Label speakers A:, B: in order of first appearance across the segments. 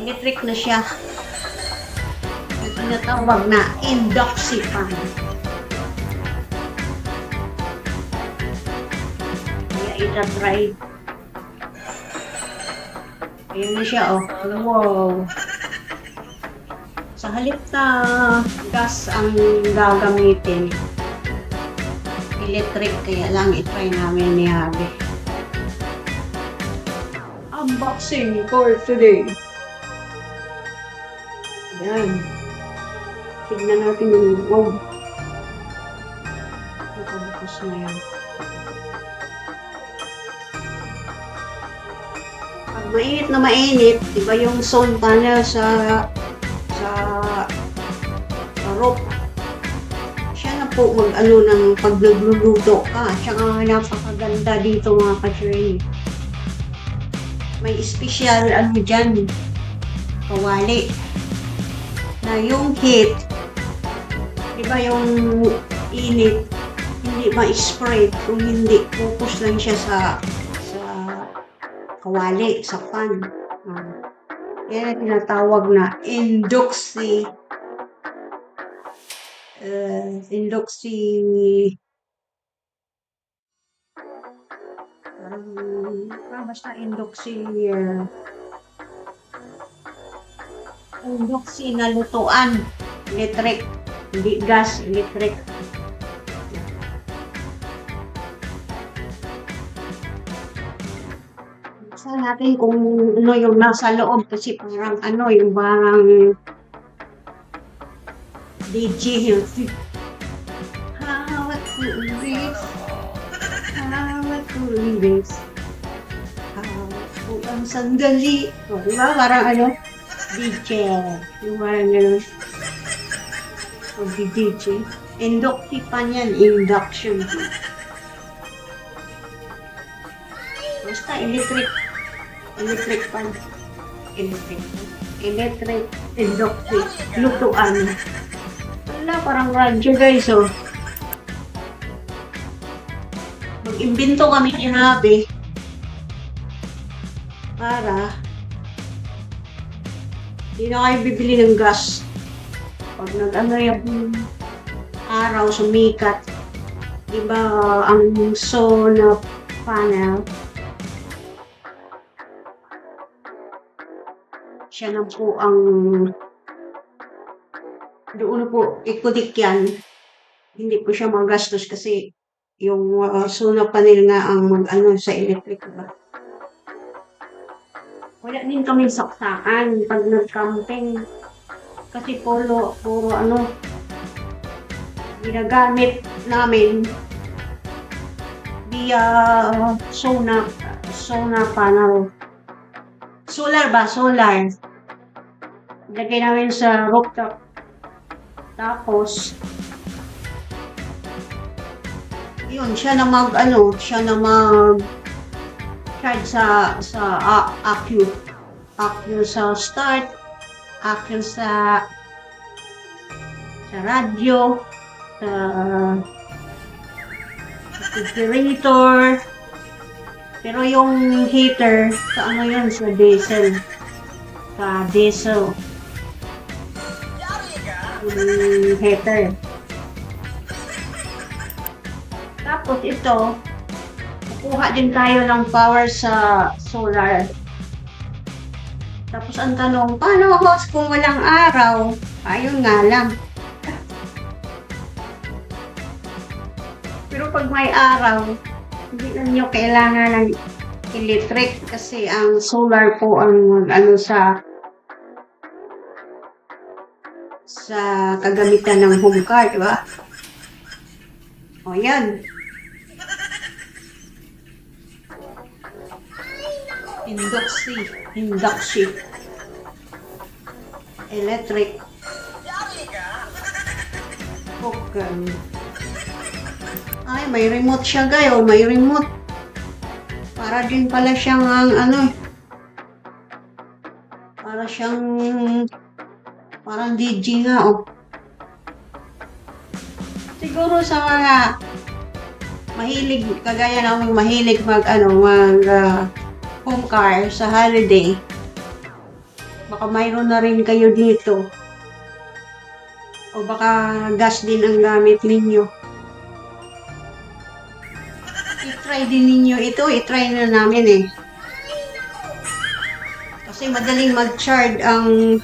A: Electric na siya. Ang tinatawag na induction fan. Kaya itatry. Ayan na siya, oh. Wow. Sa halip na gas ang gagamitin, electric, kaya lang itry namin ni Habi. Unboxing for today. Ayan. Tignan natin yung loob. Nakabukas na yan. Pag mainit na mainit, diba yung solar panel sa roof, siya na po mag-ano ng pag nagluluto ka. Tsaka napakaganda dito mga ka-journey. May special ano dyan, kawali, na yung heat, diba yung init, hindi ma-spread kung hindi focus lang siya sa kawali, sa fan. Yan ang tinatawag na induksi basta induksi na lutuan, electric, hindi gas, electric. Buksan natin kung ano yung nasa loob, kasi parang ano, yung parang DJ yun. Hawat ko ulis. Hawat ko ulis. Hawat ko ang sandali. O, diba? Parang ano? DJ. Yung parang gano'n. O, DJ. Inductive pa niyan. Induction. Basta electric. Electric pan. Electric. Electric. Inductive. Lutuan. Wala, parang radyo guys, oh. Mag-imbento kami ni Habi para hindi na kayo bibili ng gas. Pag nag-ano yung araw, sumikat, diba ang solar panel, siya na po ang doon po ikudik yan. Hindi po siya magastos kasi yung solar panel nga ang mag-ano sa electric, diba? Wala din kami saksakan pag nag-camping. Kasi puro ano, ginagamit namin via solar panel. Solar ba? Solar. Lagay namin sa rooftop. Tapos, yun, siya na charge sa accu sa start, accu sa radyo, sa refrigerator, pero yung heater, sa ano yun, sa diesel. Heater. Tapos ito, kukuha din tayo ng power sa solar. Tapos ang tanong, paano host kung walang araw? Ayun nga lang. Pero pag may araw, hindi na nyo kailangan ng electric kasi ang solar po ang ano sa kagamitan ng home car, di ba? O, yan. Induction. Electric. Okay. Ay, may remote siya, guys. O, may remote. Para din pala siyang ano. Parang DJ nga, oh. Siguro sa mga mahilig, kagaya namin mahilig mag home car sa holiday. Baka mayroon na rin kayo dito. O baka gas din ang gamit ninyo. I-try din ninyo ito. I-try na namin eh. Kasi madaling mag-charge ang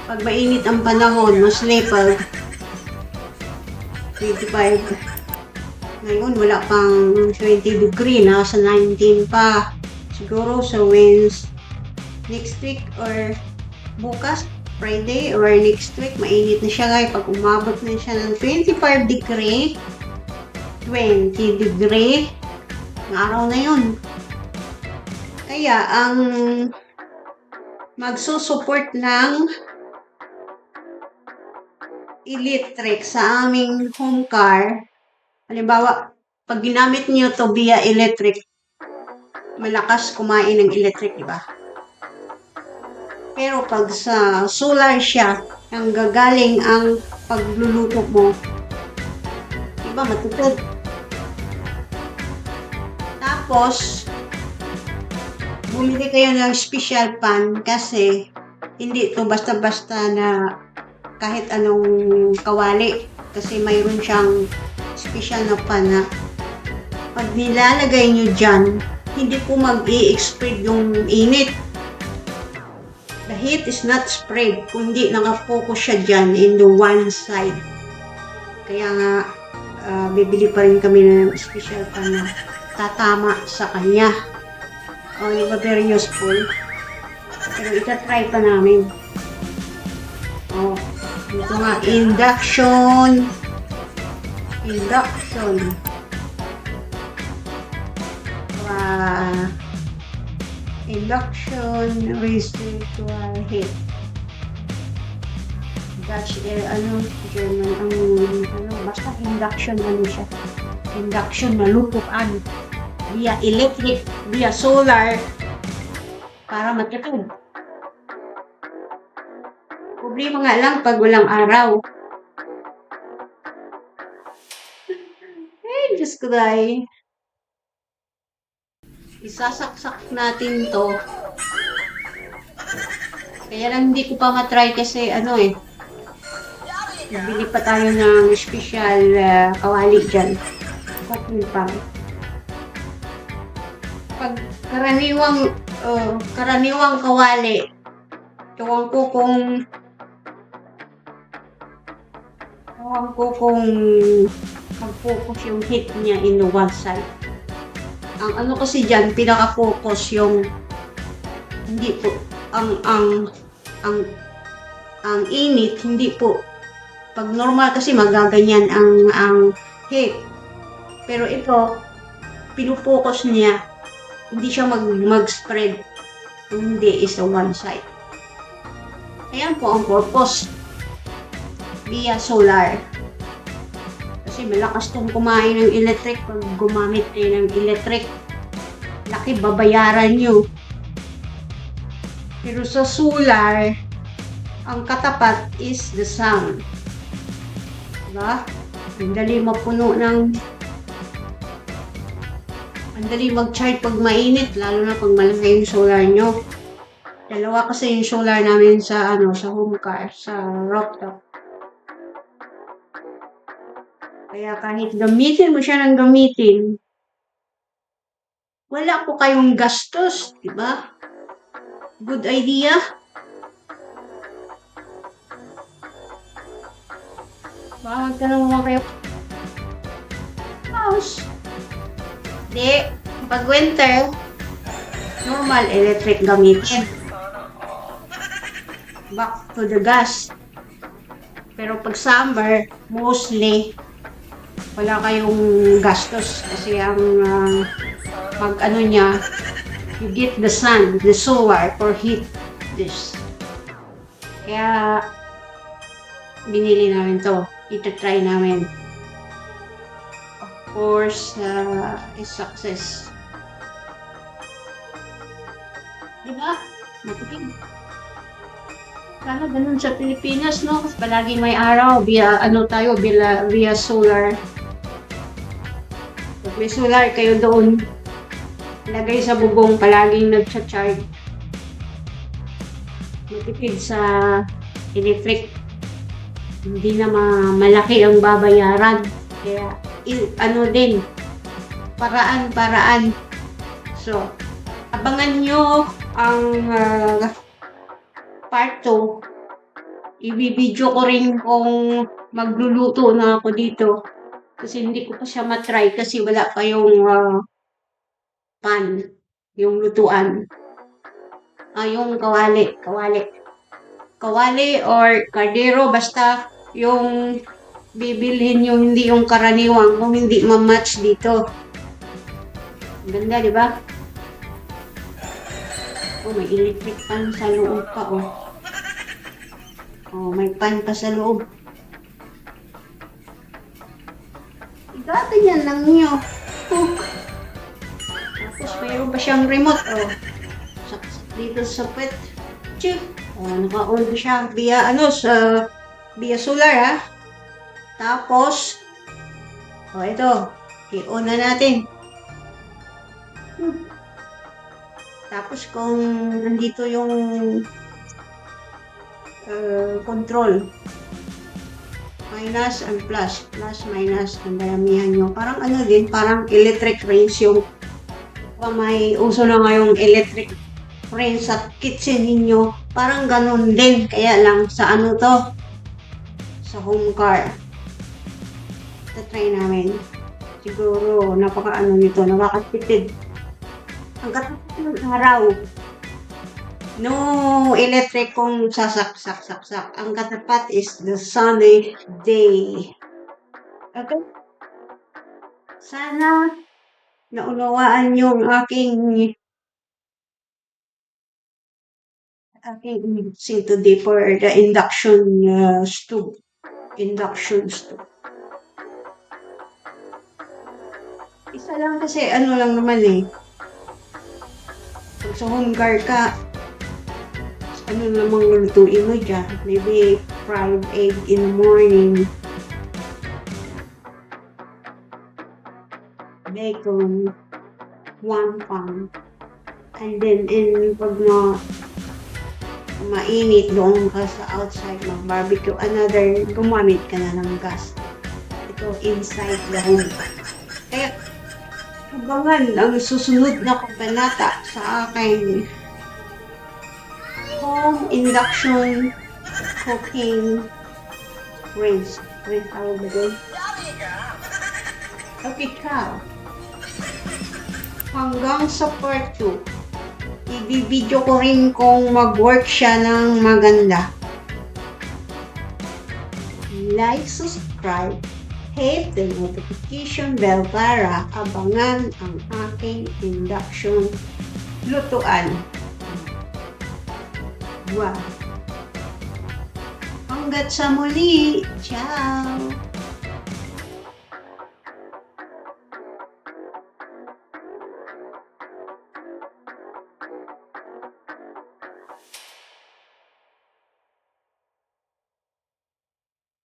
A: pag mainit ang panahon. Mas pag 25. Ngayon wala pang 20 degree. Nasa 19 pa. Siguro sa next week or bukas, Friday or next week, mainit na siya guys. Pag umabot na siya ng 25 degree, 20 degree, ng araw na yun. Kaya, ang magsusupport ng electric sa aming home car, halimbawa, pag ginamit niyo to via electric, malakas kumain ng electric, di ba? Pero pag sa solar siya, ang gagaling ang pagluluto mo, diba matutod? Tapos, bumili kayo ng special pan kasi hindi ito basta-basta na kahit anong kawali. Kasi mayroon siyang special na pan na pag nilalagay nyo dyan, hindi po mag-i-spread yung init. The heat is not spread, kundi nakafocus siya dyan in the one side. Kaya nga, bibili pa rin kami ng special pan na tatama sa kanya. O, di ba very useful? Pero itatry pa namin. O, ito nga, induction. Induction residual heat. Dutch, German, basta induction, siya. Induction, malutuan. Via electric, via solar, para matipid. Problema nga lang pag walang araw. Diyos ko dahil. Isasaksak natin to. Kaya lang hindi ko pa matry kasi nabili pa tayo ng special kawali dyan. Cooking pan. Pag karaniwang kawali, tuwang ko kung mag-focus yung heat niya in the one side. Ang kasi dyan, pinaka-focus yung hindi po ang init, hindi po pag normal kasi magaganyan ang heat. Pero ito, pinufocus niya, hindi siya mag-spread, hindi is a one side. Ayan po ang purpose via solar. Kasi malakas tong kumain ng electric. Pag gumamit kayo ng electric, laki babayaran nyo. Pero sa solar, ang katapat is the sun. Diba? Ang dali mag-charge pag mainit, lalo na pag malaki yung solar nyo. Dalawa kasi yung solar namin sa home car, sa rooftop. Kaya kahit gamitin mo siya ng gamitin, wala po kayong gastos, di ba? Good idea? Bawag ka naman kayo. House. Di, pag winter, normal electric gamitin. Back to the gas. Pero pag summer, mostly, wala kayong gastos kasi ang niya, you get the sun, the solar for heat this. Kaya binili namin to, ita-try namin. Of course, is success. Diba? Matipid. Sana ganun sa Pilipinas, no? Kasi palaging may araw via solar. Pag may solar kayo doon, lagay sa bubong, palaging nagcha-charge. matipid sa electric. Hindi na malaki ang babayaran. Kaya, ano din, paraan-paraan. So, abangan nyo ang part 2. Ibibidyo ko rin kung magluluto na ako dito. Kasi hindi ko pa siya matry kasi wala pa yung pan, yung lutuan. Yung kawali or kardero, basta yung bibilhin yung hindi yung karaniwang kung hindi ma-match dito. Ganda, di ba? Oh, may electric pan sa loob pa, oh. Oh, may pan pa sa loob. Ganyan lang nyo. Hook. Tapos mayroon pa siyang remote, oh. Saksak dito sa pet. Chip. Oh, naka-on siya via via solar, ha. Tapos, oh, ito. I-on na natin. Tapos kung nandito yung control, minus and plus, minus, ang daramihan nyo. Parang ano din, parang electric range yung may uso na ngayong electric range sa kitchen ninyo. Parang ganun din, kaya lang sa ano to, sa home car. Try namin. Siguro, napaka-ano nito, nakakatipid. Ang katapos ng araw, no electric kung sasak. Ang katapat is the sunny day. Okay? Sana naunawaan yung aking using today for the induction stove. Isa lang kasi ano lang naman eh. Pag sa home car ka, ano namang lulutuin mo dyan? Maybe fried egg in the morning. Bacon, 1 pound. And then, pag mainit doon ka sa outside mag-barbecue, gumamit ka na ng gas. Ito, inside the home. Kaya, abangan ang susunod na kabanata sa aking home induction cooking range. Okay, cow. Hanggang sa part 2, ibibidyo ko rin kung mag-work siya ng maganda. Like, subscribe, hit the notification bell para abangan ang aking induction lutuan. Wow! Hanggat sa muli! Ciao!